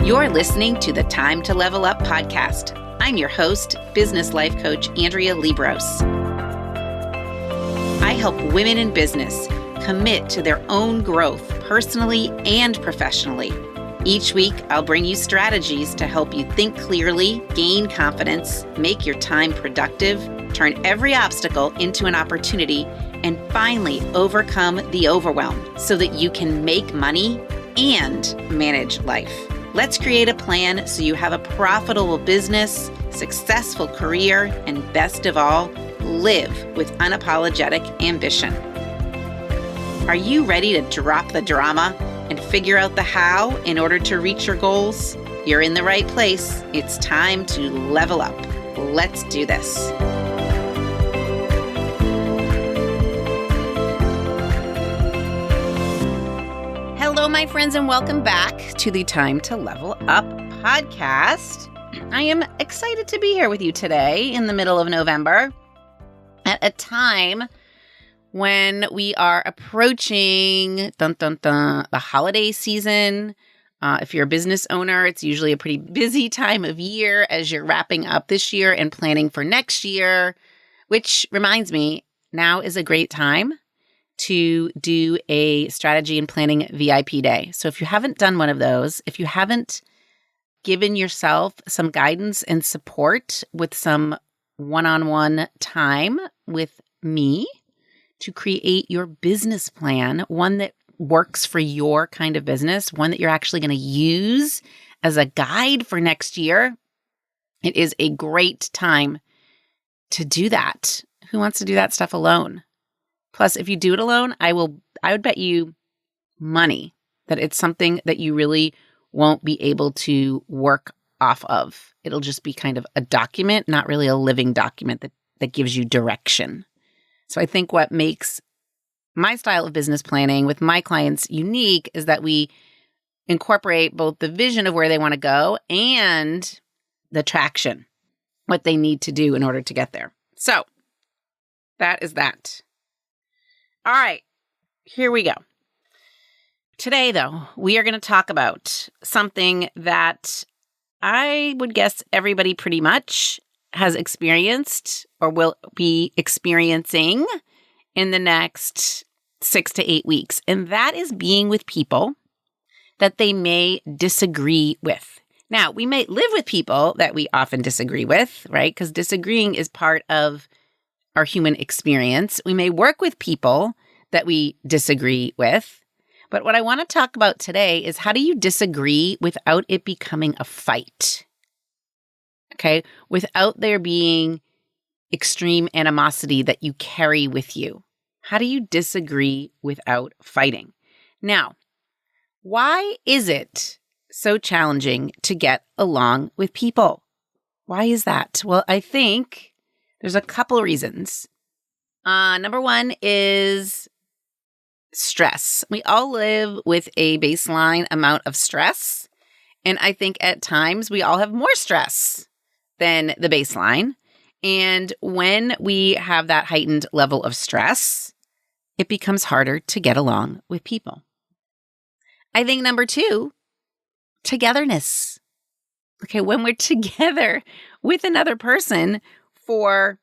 You're listening to the Time to Level Up podcast. I'm your host, business life coach Andrea Liebross. I help women in business commit to their own growth personally and professionally. Each week, I'll bring you strategies to help you think clearly, gain confidence, make your time productive, turn every obstacle into an opportunity, and finally overcome the overwhelm so that you can make money and manage life. Let's create a plan so you have a profitable business, successful career, and best of all, live with unapologetic ambition. Are you ready to drop the drama and figure out the how in order to reach your goals? You're in the right place. It's time to level up. Let's do this. Hello, my friends, and welcome back to the Time to Level Up podcast. I am excited to be here with you today in the middle of November at a time when we are approaching the holiday season. If you're a business owner, it's usually a pretty busy time of year as you're wrapping up this year and planning for next year, which reminds me, now is a great time to do a strategy and planning VIP day. So if you haven't done one of those, if you haven't given yourself some guidance and support with some one-on-one time with me to create your business plan, one that works for your kind of business, one that you're actually going to use as a guide for next year, it is a great time to do that. Who wants to do that stuff alone? Plus, if you do it alone, I would bet you money that it's something that you really won't be able to work off of. It'll just be kind of a document, not really a living document that gives you direction. So I think what makes my style of business planning with my clients unique is that we incorporate both the vision of where they want to go and the traction, what they need to do in order to get there. So that is that. All right, here we go. Today, though, we are going to talk about something that I would guess everybody pretty much has experienced or will be experiencing in the next 6 to 8 weeks. And that is being with people that they may disagree with. Now, we may live with people that we often disagree with, right? Because disagreeing is part of our human experience. We may work with people that we disagree with. But what I want to talk about today is how do you disagree without it becoming a fight? Okay, without there being extreme animosity that you carry with you. How do you disagree without fighting? Now, why is it so challenging to get along with people? Why is that? Well, I think there's a couple reasons. Number one is stress. We all live with a baseline amount of stress. And I think at times we all have more stress than the baseline. And when we have that heightened level of stress, it becomes harder to get along with people. I think number two, togetherness. Okay, when we're together with another person for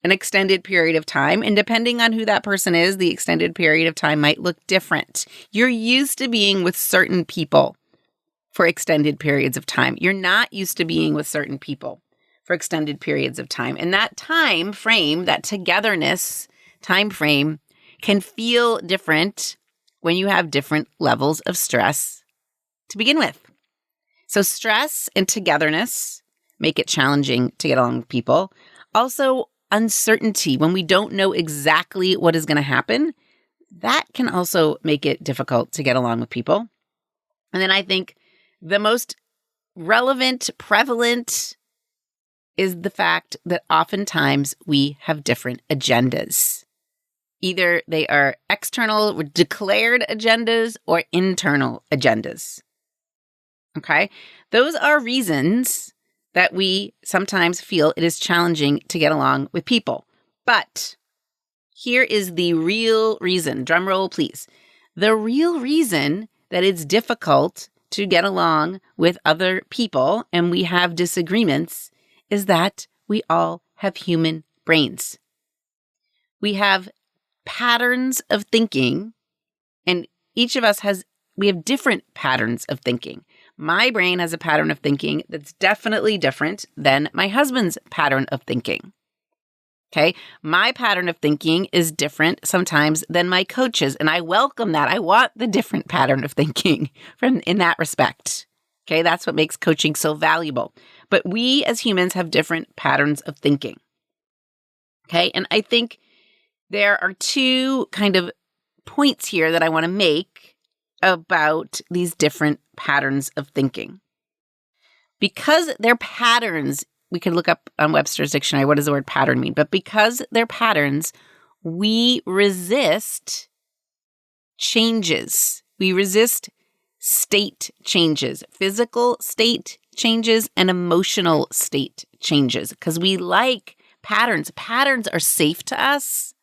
an extended period of time, and depending on who that person is, the extended period of time might look different. You're used to being with certain people for extended periods of time. You're not used to being with certain people for extended periods of time. And that time frame, that togetherness time frame can feel different when you have different levels of stress to begin with. So stress and togetherness make it challenging to get along with people. Also, uncertainty, when we don't know exactly what is going to happen, that can also make it difficult to get along with people. And then I think the most relevant, prevalent is the fact that oftentimes we have different agendas. Either they are external, declared agendas or internal agendas. Okay? Those are reasons that we sometimes feel it is challenging to get along with people. But here is the real reason, drum roll please, the real reason that it's difficult to get along with other people and we have disagreements is that we all have human brains. We have patterns of thinking, and each of us we have different patterns of thinking. My brain has a pattern of thinking that's definitely different than my husband's pattern of thinking. Okay? My pattern of thinking is different sometimes than my coach's, and I welcome that. I want the different pattern of thinking in that respect. Okay? That's what makes coaching so valuable. But we as humans have different patterns of thinking. Okay? And I think there are two kind of points here that I want to make about these different patterns of thinking. Because they're patterns, we could look up on Webster's dictionary, what does the word pattern mean? But because they're patterns, we resist changes. We resist state changes, physical state changes and emotional state changes, because we like patterns. Patterns are safe to us.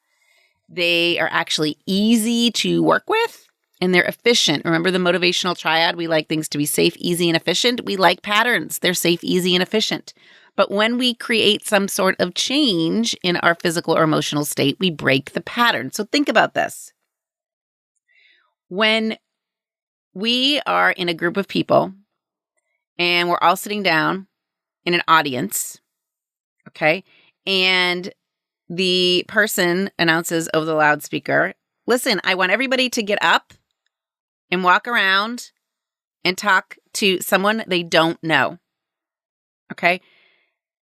They are actually easy to work with, and they're efficient. Remember the motivational triad? We like things to be safe, easy, and efficient. We like patterns. They're safe, easy, and efficient. But when we create some sort of change in our physical or emotional state, we break the pattern. So think about this. When we are in a group of people and we're all sitting down in an audience, okay, and the person announces over the loudspeaker, listen, I want everybody to get up and walk around and talk to someone they don't know. Okay?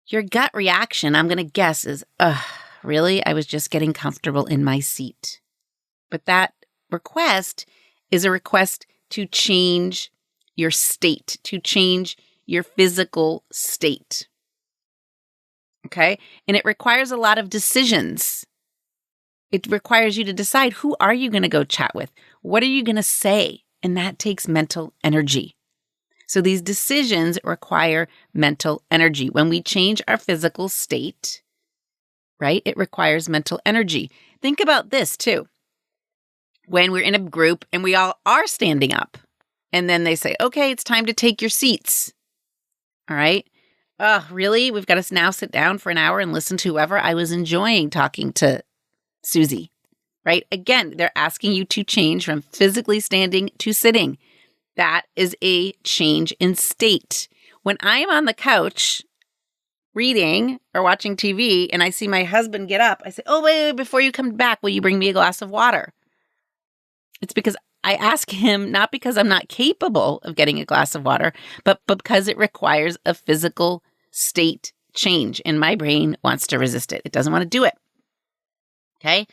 Your gut reaction, I'm going to guess, is, really? I was just getting comfortable in my seat. But that request is a request to change your state, to change your physical state. Okay? And it requires a lot of decisions. It requires you to decide, who are you going to go chat with? What are you going to say? And that takes mental energy. So these decisions require mental energy. When we change our physical state, right, it requires mental energy. Think about this too. When we're in a group and we all are standing up, and then they say, okay, it's time to take your seats. All right? Really? We've got to now sit down for an hour and listen to whoever? I was enjoying talking to Susie, right? Again, they're asking you to change from physically standing to sitting. That is a change in state. When I am on the couch reading or watching TV and I see my husband get up, I say, oh, wait, before you come back, will you bring me a glass of water? It's because I ask him, not because I'm not capable of getting a glass of water, but because it requires a physical state change, and my brain wants to resist it. It doesn't want to do it. Okay?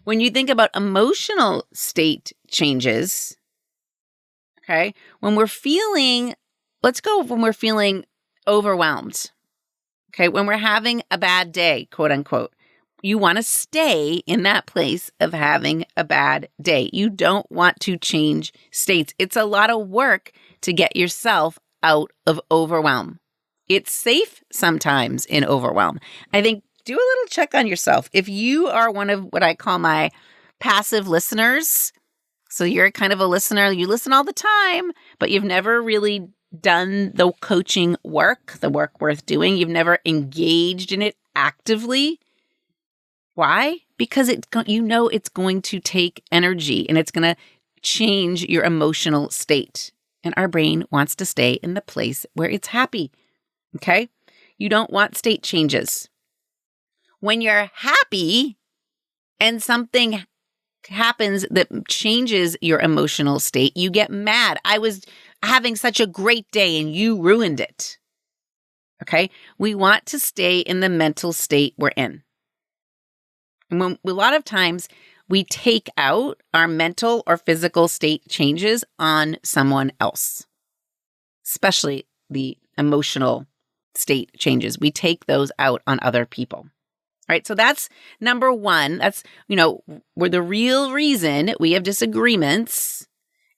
When you think about emotional state changes, okay, when we're feeling overwhelmed, okay, when we're having a bad day, quote unquote, you want to stay in that place of having a bad day. You don't want to change states. It's a lot of work to get yourself out of overwhelm. It's safe sometimes in overwhelm. I think do a little check on yourself. If you are one of what I call my passive listeners, so you're kind of a listener, you listen all the time, but you've never really done the coaching work, the work worth doing. You've never engaged in it actively. Why? Because it's going to take energy and it's going to change your emotional state. And our brain wants to stay in the place where it's happy. Okay? You don't want state changes. When you're happy and something happens that changes your emotional state, you get mad. I was having such a great day and you ruined it. Okay? We want to stay in the mental state we're in. And a lot of times we take out our mental or physical state changes on someone else, especially the emotional state changes. We take those out on other people. All right. So that's number one. That's, where the real reason we have disagreements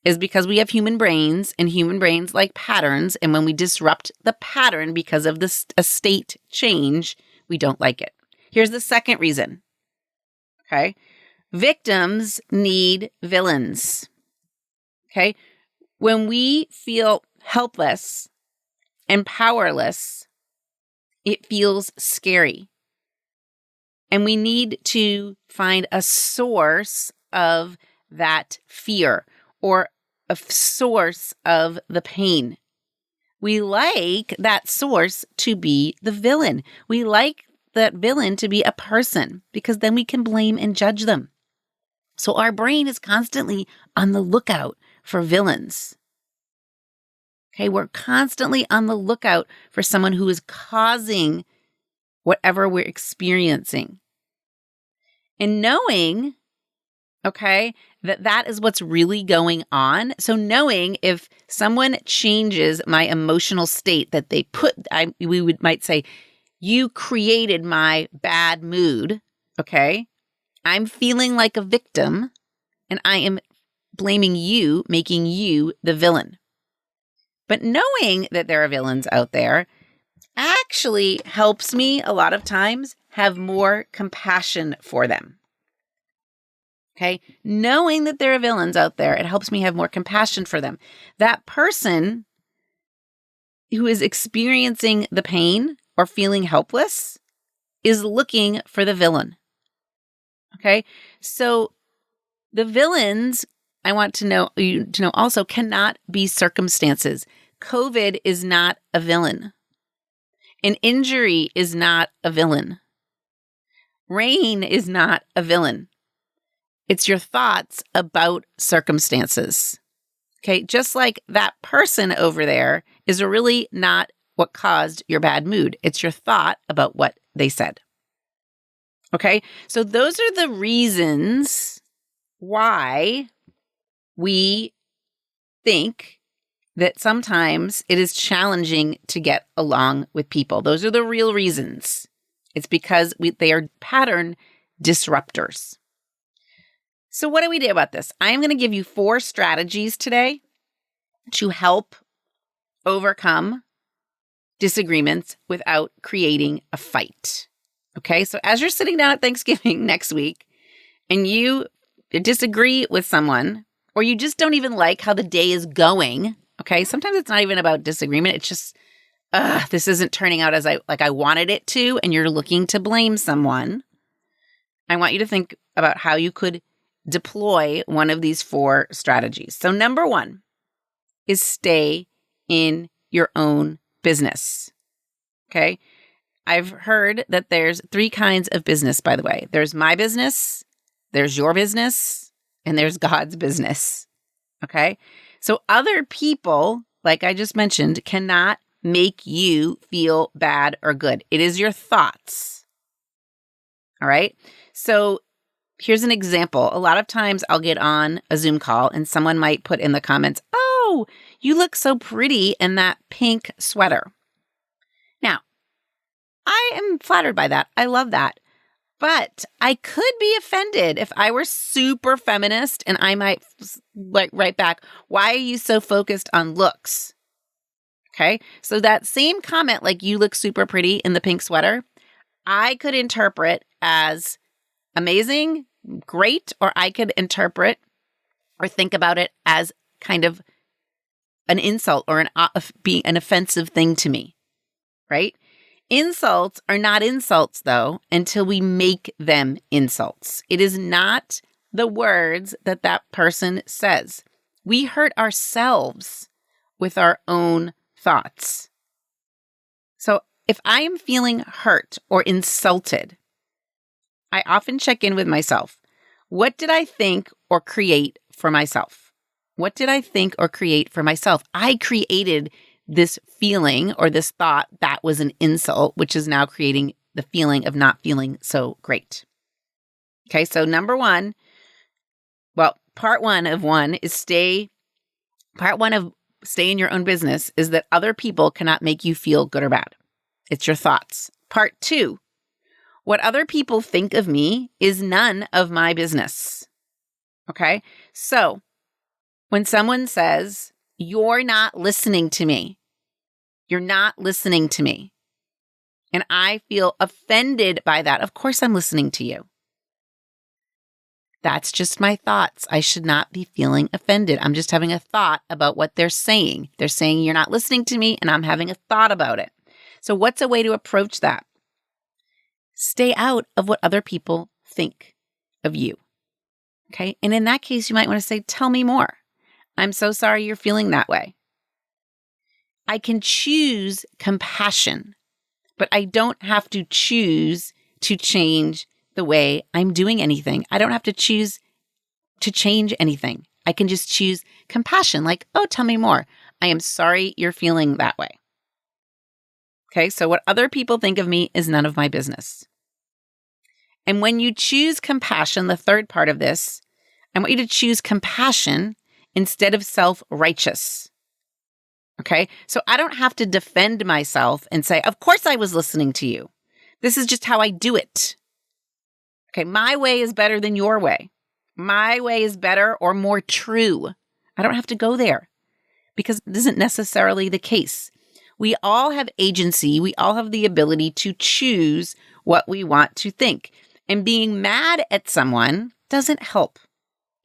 is because we have human brains, and human brains like patterns. And when we disrupt the pattern because of a state change, we don't like it. Here's the second reason. Okay. Victims need villains. Okay. When we feel helpless and powerless, it feels scary. And we need to find a source of that fear or a source of the pain. We like that source to be the villain. We like that villain to be a person because then we can blame and judge them. So our brain is constantly on the lookout for villains. Okay, we're constantly on the lookout for someone who is causing whatever we're experiencing. And knowing, okay, that is what's really going on. So knowing if someone changes my emotional state that they might say, you created my bad mood, okay? I'm feeling like a victim and I am blaming you, making you the villain. But knowing that there are villains out there actually helps me a lot of times have more compassion for them. Okay? Knowing that there are villains out there, it helps me have more compassion for them. That person who is experiencing the pain or feeling helpless is looking for the villain. Okay? So the villains, I want to know also cannot be circumstances. COVID is not a villain. An injury is not a villain. Rain is not a villain. It's your thoughts about circumstances. Okay, just like that person over there is really not what caused your bad mood. It's your thought about what they said. Okay, so those are the reasons why we think that sometimes it is challenging to get along with people. Those are the real reasons. It's because they are pattern disruptors. So what do we do about this? I am going to give you 4 strategies today to help overcome disagreements without creating a fight. Okay, so as you're sitting down at Thanksgiving next week and you disagree with someone, or you just don't even like how the day is going, okay, sometimes it's not even about disagreement. It's just, this isn't turning out as I wanted it to, and you're looking to blame someone. I want you to think about how you could deploy one of these 4 strategies. So number 1 is stay in your own business. Okay. I've heard that there's 3 kinds of business, by the way. There's my business, there's your business, and there's God's business. Okay. So other people, like I just mentioned, cannot make you feel bad or good. It is your thoughts. All right. So here's an example. A lot of times I'll get on a Zoom call and someone might put in the comments, "Oh, you look so pretty in that pink sweater." Now, I am flattered by that. I love that. But I could be offended if I were super feminist and I might write back, "Why are you so focused on looks?" Okay. So that same comment, like "you look super pretty in the pink sweater," I could interpret as amazing, great, or I could interpret or think about it as kind of an insult or being an offensive thing to me, right? Insults are not insults, though, until we make them insults. It is not the words that person says. We hurt ourselves with our own thoughts. So if I am feeling hurt or insulted, I often check in with myself. What did I think or create for myself? What did I think or create for myself? I created this feeling or this thought that was an insult, which is now creating the feeling of not feeling so great. Okay, so number 1, part one of stay in your own business is that other people cannot make you feel good or bad. It's your thoughts. Part 2, what other people think of me is none of my business. Okay, so when someone says, "You're not listening to me," you're not listening to me, and I feel offended by that, of course I'm listening to you. That's just my thoughts. I should not be feeling offended. I'm just having a thought about what they're saying. They're saying you're not listening to me, and I'm having a thought about it. So what's a way to approach that? Stay out of what other people think of you. Okay. And in that case, you might want to say, tell me more. I'm so sorry you're feeling that way. I can choose compassion, but I don't have to choose to change the way I'm doing anything. I don't have to choose to change anything. I can just choose compassion, like, oh, tell me more. I am sorry you're feeling that way. Okay, so what other people think of me is none of my business. And when you choose compassion, the third part of this, I want you to choose compassion instead of self-righteous. Okay, so I don't have to defend myself and say, of course I was listening to you. This is just how I do it. Okay, my way is better than your way. My way is better or more true. I don't have to go there because it isn't necessarily the case. We all have agency. We all have the ability to choose what we want to think. And being mad at someone doesn't help.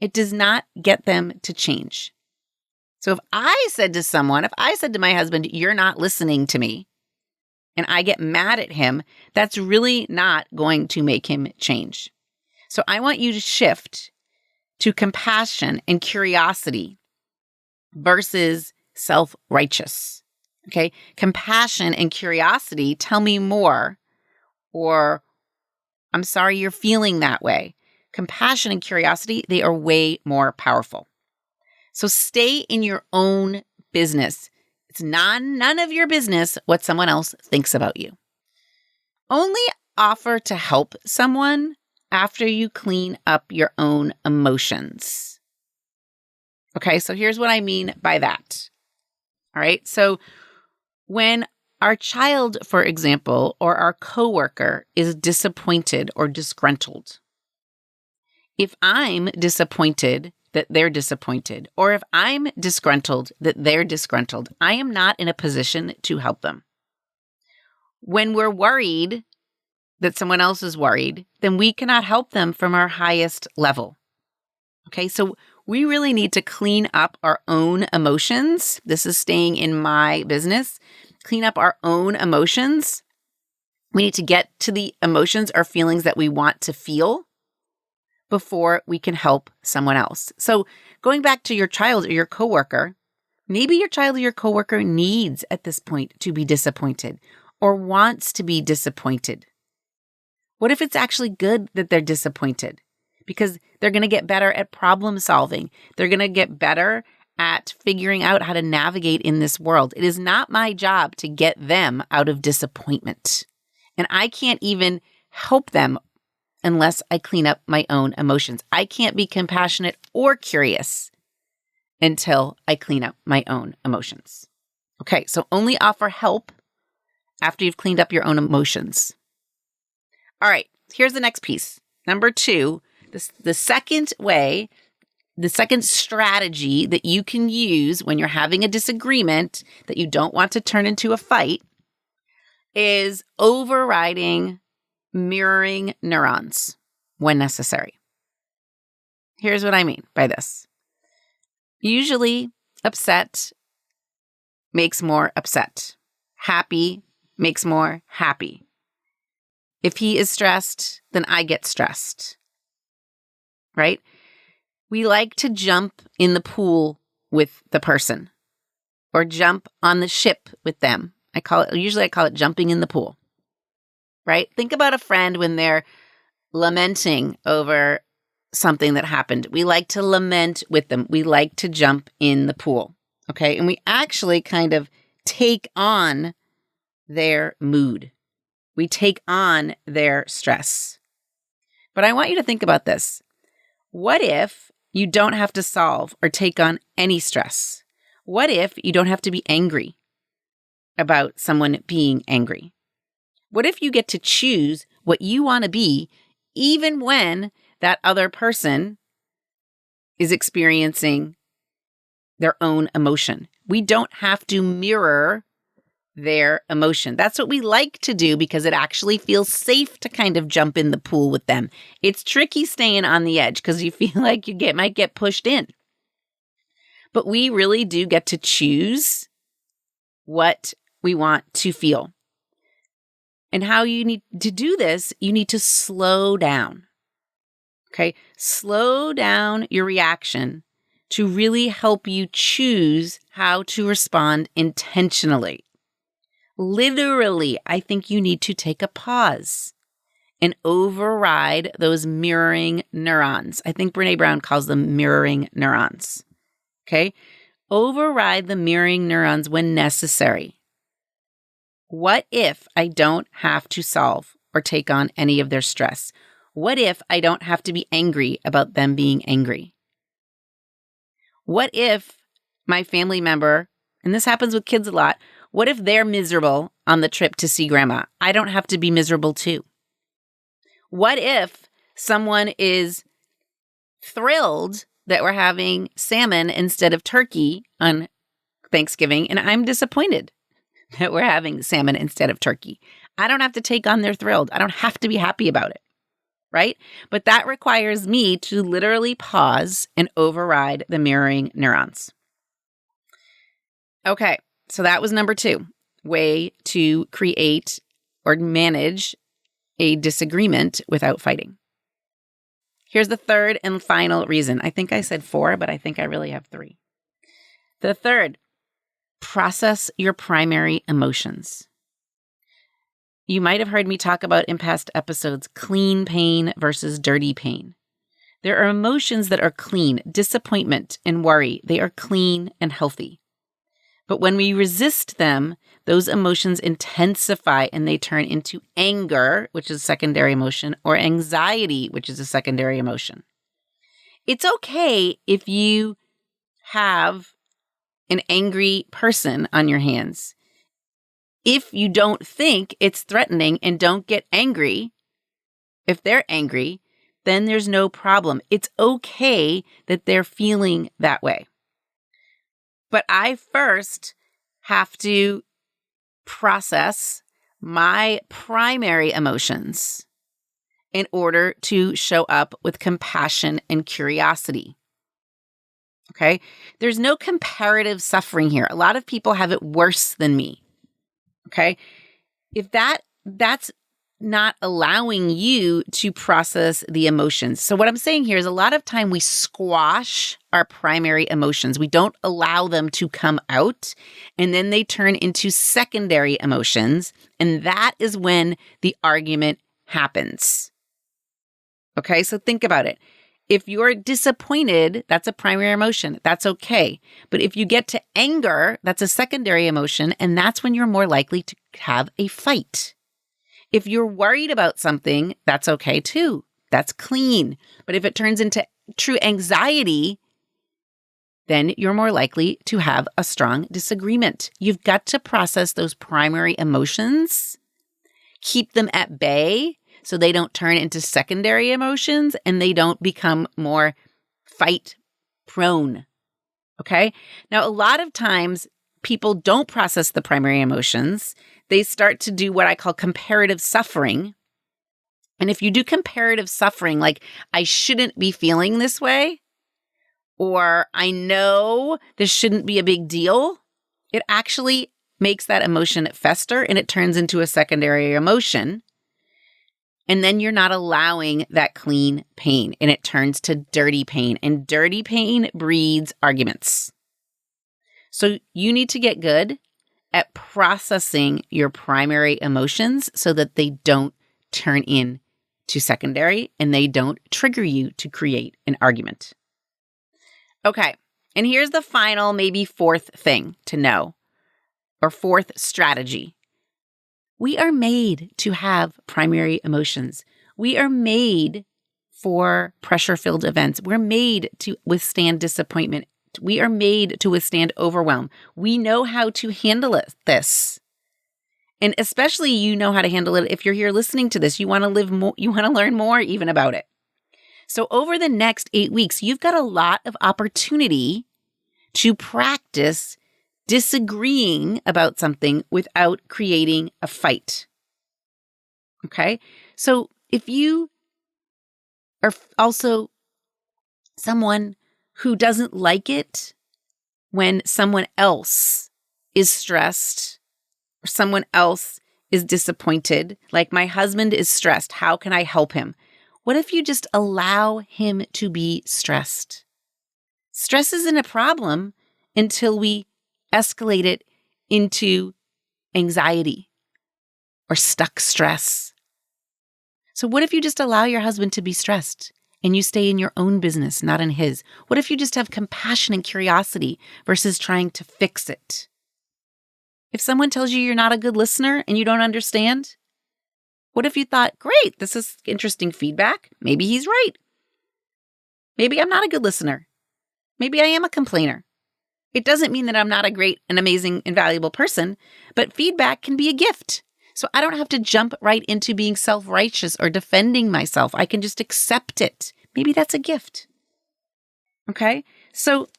It does not get them to change. So if I said to my husband, you're not listening to me, and I get mad at him, that's really not going to make him change. So I want you to shift to compassion and curiosity versus self-righteous. Okay? Compassion and curiosity, tell me more, or I'm sorry you're feeling that way. Compassion and curiosity, they are way more powerful. So stay in your own business. It's none of your business what someone else thinks about you. Only offer to help someone after you clean up your own emotions. Okay, so here's what I mean by that. All right, so when our child, for example, or our coworker is disappointed or disgruntled, if I'm disappointed that they're disappointed, or if I'm disgruntled that they're disgruntled, I am not in a position to help them. When we're worried that someone else is worried, then we cannot help them from our highest level. Okay, so we really need to clean up our own emotions. This is staying in my business. Clean up our own emotions. We need to get to the emotions or feelings that we want to feel before we can help someone else. So going back to your child or your coworker, maybe your child or your coworker needs at this point to be disappointed or wants to be disappointed. What if it's actually good that they're disappointed? Because they're going to get better at problem solving. They're going to get better at figuring out how to navigate in this world. It is not my job to get them out of disappointment. And I can't even help them unless I clean up my own emotions. I can't be compassionate or curious until I clean up my own emotions. Okay, so only offer help after you've cleaned up your own emotions. All right, here's the next piece. Number 2, the second way, the second strategy that you can use when you're having a disagreement that you don't want to turn into a fight is overriding mirroring neurons when necessary. Here's what I mean by this. Usually, upset makes more upset. Happy makes more happy. If he is stressed, then I get stressed. Right? We like to jump in the pool with the person or jump on the ship with them. I call it jumping in the pool. Right? Think about a friend when they're lamenting over something that happened. We like to lament with them. We like to jump in the pool. Okay? And we actually kind of take on their mood. We take on their stress. But I want you to think about this. What if you don't have to solve or take on any stress? What if you don't have to be angry about someone being angry? What if you get to choose what you want to be even when that other person is experiencing their own emotion? We don't have to mirror their emotion. That's what we like to do because it actually feels safe to kind of jump in the pool with them. It's tricky staying on the edge because you feel like you might get pushed in. But we really do get to choose what we want to feel. And how you need to do this, you need to slow down. Okay? Slow down your reaction to really help you choose how to respond intentionally. Literally, I think you need to take a pause and override those mirroring neurons. I think Brené Brown calls them mirroring neurons. Okay? Override the mirroring neurons when necessary. What if I don't have to solve or take on any of their stress? What if I don't have to be angry about them being angry? What if my family member, and this happens with kids a lot, what if they're miserable on the trip to see grandma? I don't have to be miserable too. What if someone is thrilled that we're having salmon instead of turkey on Thanksgiving, and I'm disappointed that we're having salmon instead of turkey? I don't have to take on their thrilled. I don't have to be happy about it, right? But that requires me to literally pause and override the mirroring neurons. Okay, so that was number 2, way to create or manage a disagreement without fighting. Here's the third and final reason. I think I said 4, but I think I really have 3. The third, process your primary emotions. You might have heard me talk about in past episodes, clean pain versus dirty pain. There are emotions that are clean, disappointment and worry. They are clean and healthy. But when we resist them, those emotions intensify and they turn into anger, which is a secondary emotion, or anxiety, which is a secondary emotion. It's okay if you have an angry person on your hands. If you don't think it's threatening and don't get angry, if they're angry, then there's no problem. It's okay that they're feeling that way. But I first have to process my primary emotions in order to show up with compassion and curiosity. Okay? There's no comparative suffering here. A lot of people have it worse than me. Okay? If that's not allowing you to process the emotions. So what I'm saying here is a lot of time we squash our primary emotions. We don't allow them to come out, and then they turn into secondary emotions, and that is when the argument happens. Okay, so think about it. If you're disappointed, that's a primary emotion. That's okay. But if you get to anger, that's a secondary emotion, and that's when you're more likely to have a fight. If you're worried about something, that's okay too. That's clean. But if it turns into true anxiety, then you're more likely to have a strong disagreement. You've got to process those primary emotions, keep them at bay so they don't turn into secondary emotions and they don't become more fight prone. Okay? Now, a lot of times people don't process the primary emotions. They start to do what I call comparative suffering. And if you do comparative suffering, like I shouldn't be feeling this way, or I know this shouldn't be a big deal, it actually makes that emotion fester and it turns into a secondary emotion. And then you're not allowing that clean pain and it turns to dirty pain. And dirty pain breeds arguments. So you need to get good at processing your primary emotions so that they don't turn into secondary and they don't trigger you to create an argument. Okay, and here's the final, maybe 4th thing to know, or 4th strategy. We are made to have primary emotions. We are made for pressure-filled events. We're made to withstand disappointment. We are made to withstand overwhelm. We know how to handle this. And especially you know how to handle it if you're here listening to this. You want to live more, you want to learn more even about it. So over the next 8 weeks, you've got a lot of opportunity to practice disagreeing about something without creating a fight. Okay? So if you are also someone who doesn't like it when someone else is stressed or someone else is disappointed, like my husband is stressed, how can I help him? What if you just allow him to be stressed? Stress isn't a problem until we escalate it into anxiety or stuck stress. So what if you just allow your husband to be stressed and you stay in your own business, not in his? What if you just have compassion and curiosity versus trying to fix it? If someone tells you you're not a good listener and you don't understand, what if you thought, great, this is interesting feedback. Maybe he's right. Maybe I'm not a good listener. Maybe I am a complainer. It doesn't mean that I'm not a great and amazing and valuable person, but feedback can be a gift. So I don't have to jump right into being self-righteous or defending myself. I can just accept it. Maybe that's a gift. Okay? So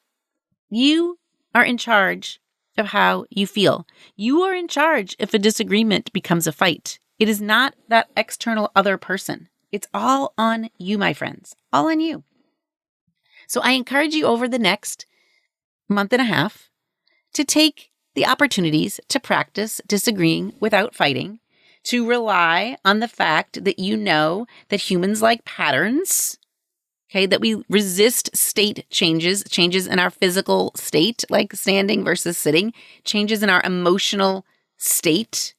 you are in charge of how you feel. You are in charge if a disagreement becomes a fight. It is not that external other person. It's all on you, my friends. All on you. So I encourage you over the next month and a half to take the opportunities to practice disagreeing without fighting, to rely on the fact that you know that humans like patterns, okay, that we resist state changes in our physical state, like standing versus sitting, changes in our emotional state,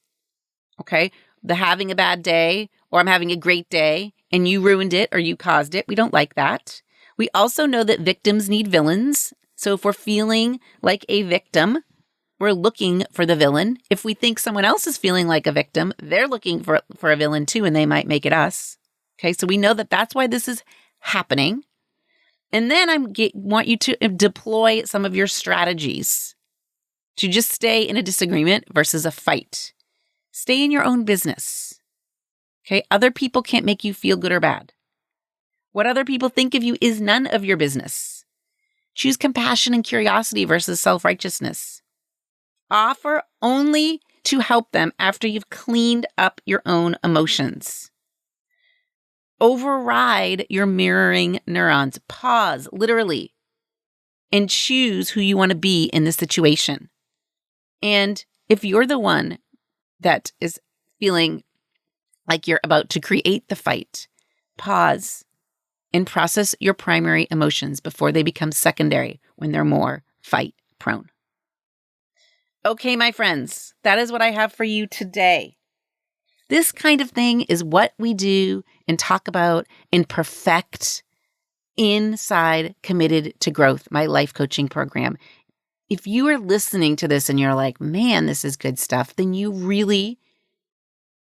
okay, the having a bad day or I'm having a great day and you ruined it or you caused it. We don't like that. We also know that victims need villains. So if we're feeling like a victim, we're looking for the villain. If we think someone else is feeling like a victim, they're looking for a villain too, and they might make it us. Okay, so we know that that's why this is happening. And then I want you to deploy some of your strategies to just stay in a disagreement versus a fight. Stay in your own business. Okay, other people can't make you feel good or bad. What other people think of you is none of your business. Choose compassion and curiosity versus self-righteousness. Offer only to help them after you've cleaned up your own emotions. Override your mirroring neurons. Pause, literally, and choose who you want to be in this situation. And if you're the one that is feeling like you're about to create the fight, pause and process your primary emotions before they become secondary when they're more fight prone. Okay, my friends, that is what I have for you today. This kind of thing is what we do and talk about and perfect inside Committed to Growth, my life coaching program. If you are listening to this and you're like, man, this is good stuff, then you really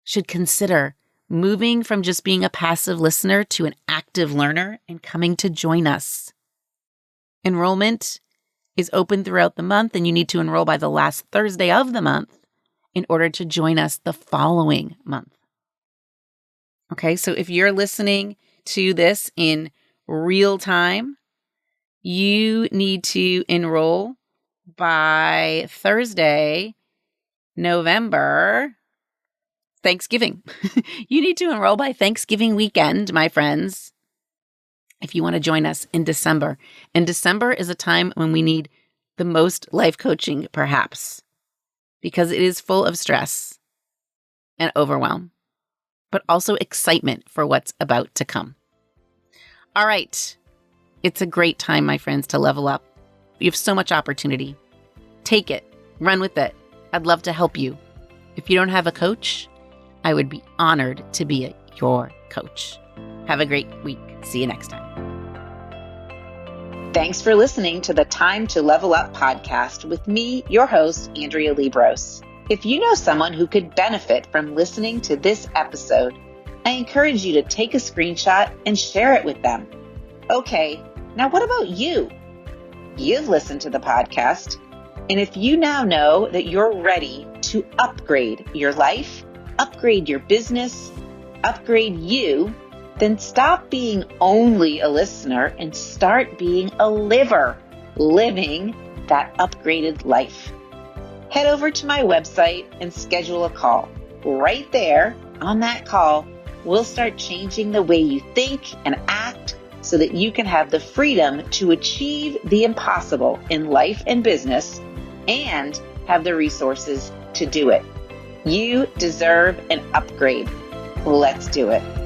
should consider moving from just being a passive listener to an active learner and coming to join us. Enrollment is open throughout the month, and you need to enroll by the last Thursday of the month in order to join us the following month. Okay, so if you're listening to this in real time, you need to enroll by Thursday, November, Thanksgiving. You need to enroll by Thanksgiving weekend, my friends, if you want to join us in December. And December is a time when we need the most life coaching, perhaps, because it is full of stress and overwhelm, but also excitement for what's about to come. All right. It's a great time, my friends, to level up. You have so much opportunity. Take it. Run with it. I'd love to help you. If you don't have a coach, I would be honored to be your coach. Have a great week. See you next time. Thanks for listening to the Time to Level Up podcast with me, your host, Andrea Liebross. If you know someone who could benefit from listening to this episode, I encourage you to take a screenshot and share it with them. Okay, now what about you? You've listened to the podcast, and if you now know that you're ready to upgrade your life, upgrade your business, upgrade you, then stop being only a listener and start being a liver, living that upgraded life. head over to my website and schedule a call. Right there on that call, we'll start changing the way you think and act so that you can have the freedom to achieve the impossible in life and business and have the resources to do it. You deserve an upgrade. Let's do it.